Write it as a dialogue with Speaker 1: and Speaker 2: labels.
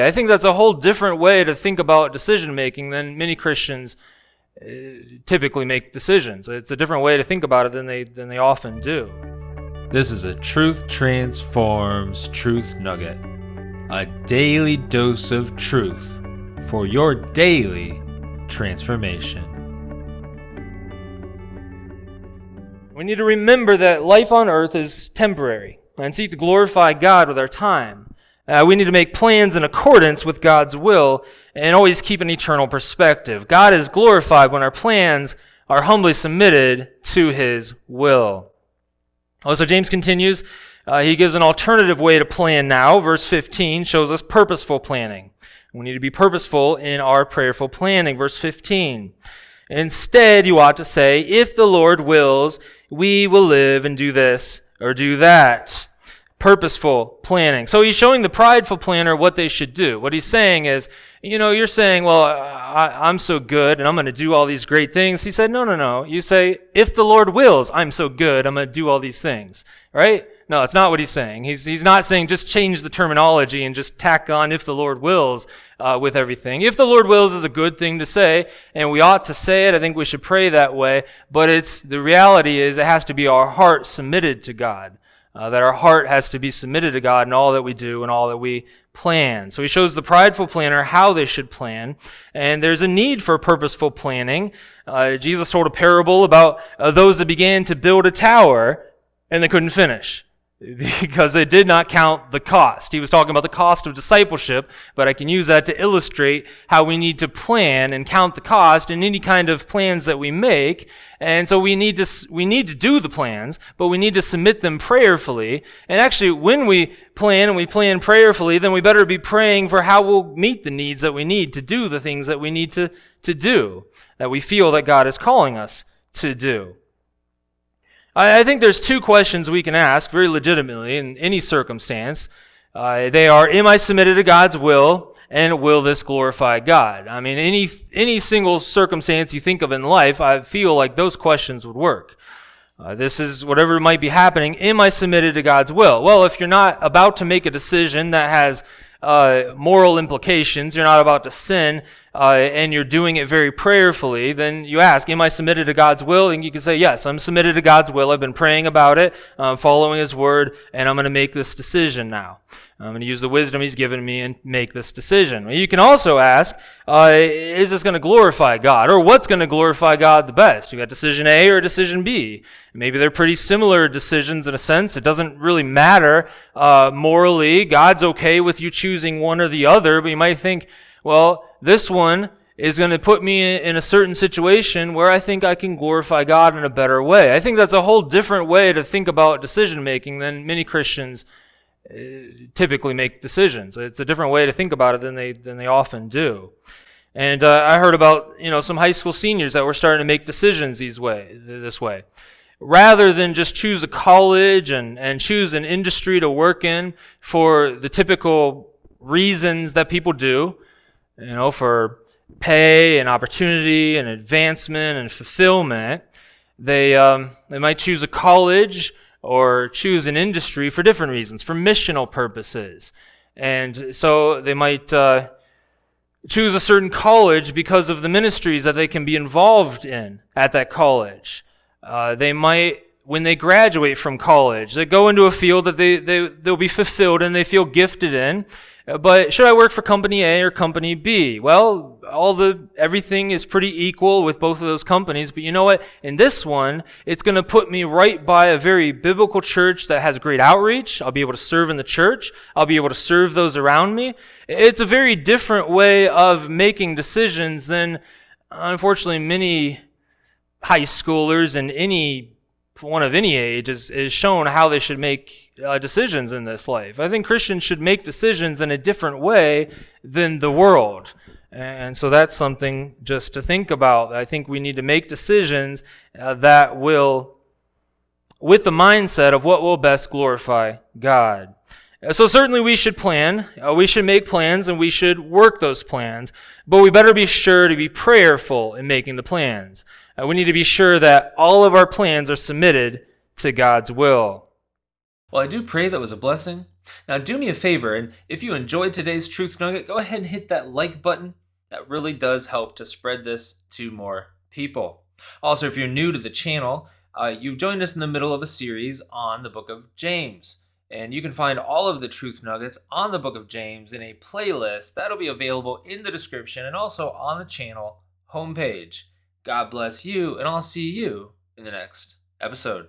Speaker 1: I think that's a whole different way to think about decision making than many Christians typically make decisions. It's a different way to think about it than they often do.
Speaker 2: This is a Truth Transforms Truth Nugget, a daily dose of truth for your daily transformation.
Speaker 1: We need to remember that life on earth is temporary and seek to glorify God with our time. We need to make plans in accordance with God's will and always keep an eternal perspective. God is glorified when our plans are humbly submitted to His will. So James continues. He gives an alternative way to plan now. Verse 15 shows us purposeful planning. We need to be purposeful in our prayerful planning. Verse 15. Instead, you ought to say, if the Lord wills, we will live and do this or do that. Purposeful planning. So he's showing the prideful planner what they should do. What he's saying is, you're saying, well, I'm so good and I'm going to do all these great things. He said, no. You say, if the Lord wills, I'm so good, I'm going to do all these things. Right? No, it's not what he's saying. He's not saying just change the terminology and just tack on if the Lord wills with everything. If the Lord wills is a good thing to say, and we ought to say it. I think we should pray that way. But the reality is it has to be our heart submitted to God. That our heart has to be submitted to God in all that we do and all that we plan. So he shows the prideful planner how they should plan. And there's a need for purposeful planning. Jesus told a parable about those that began to build a tower and they couldn't finish because they did not count the cost. He was talking about the cost of discipleship, but I can use that to illustrate how we need to plan and count the cost in any kind of plans that we make. And so we need to do the plans, but we need to submit them prayerfully. And actually, when we plan and we plan prayerfully, then we better be praying for how we'll meet the needs that we need to do the things that we need to do, that we feel that God is calling us to do. I think there's two questions we can ask very legitimately in any circumstance. They are, am I submitted to God's will, and will this glorify God? I mean, any single circumstance you think of in life, I feel like those questions would work. This is whatever might be happening, am I submitted to God's will? Well, if you're not about to make a decision that has moral implications, you're not about to sin, and you're doing it very prayerfully, then you ask, am I submitted to God's will? And you can say, yes, I'm submitted to God's will. I've been praying about it, following His word, and I'm going to make this decision now. I'm going to use the wisdom He's given me and make this decision. You can also ask, is this going to glorify God? Or what's going to glorify God the best? You got decision A or decision B. Maybe they're pretty similar decisions in a sense. It doesn't really matter morally. God's okay with you choosing one or the other, but you might think, well, this one is going to put me in a certain situation where I think I can glorify God in a better way. I think that's a whole different way to think about decision making than many Christians typically make decisions. It's a different way to think about it than they often do. And I heard about some high school seniors that were starting to make decisions this way. Rather than just choose a college and choose an industry to work in for the typical reasons that people do, for pay and opportunity and advancement and fulfillment, they might choose a college or choose an industry for different reasons, for missional purposes. And so they might choose a certain college because of the ministries that they can be involved in at that college. They might, when they graduate from college, they go into a field that they'll be fulfilled and they feel gifted in. But should I work for company A or company B? Well, everything is pretty equal with both of those companies, but you know what? In this one, it's going to put me right by a very biblical church that has great outreach. I'll be able to serve in the church. I'll be able to serve those around me. It's a very different way of making decisions than, unfortunately, many high schoolers and anyone of any age is shown how they should make decisions in this life. I think Christians should make decisions in a different way than the world. And so that's something just to think about. I think we need to make decisions that will, with the mindset of what will best glorify God. So certainly we should plan, we should make plans, and we should work those plans, but we better be sure to be prayerful in making the plans. We need to be sure that all of our plans are submitted to God's will.
Speaker 2: Well, I do pray that was a blessing. Now, do me a favor, and if you enjoyed today's Truth Nugget, go ahead and hit that like button. That really does help to spread this to more people. Also, if you're new to the channel, you've joined us in the middle of a series on the book of James. And you can find all of the Truth Nuggets on the book of James in a playlist that'll be available in the description and also on the channel homepage. God bless you, and I'll see you in the next episode.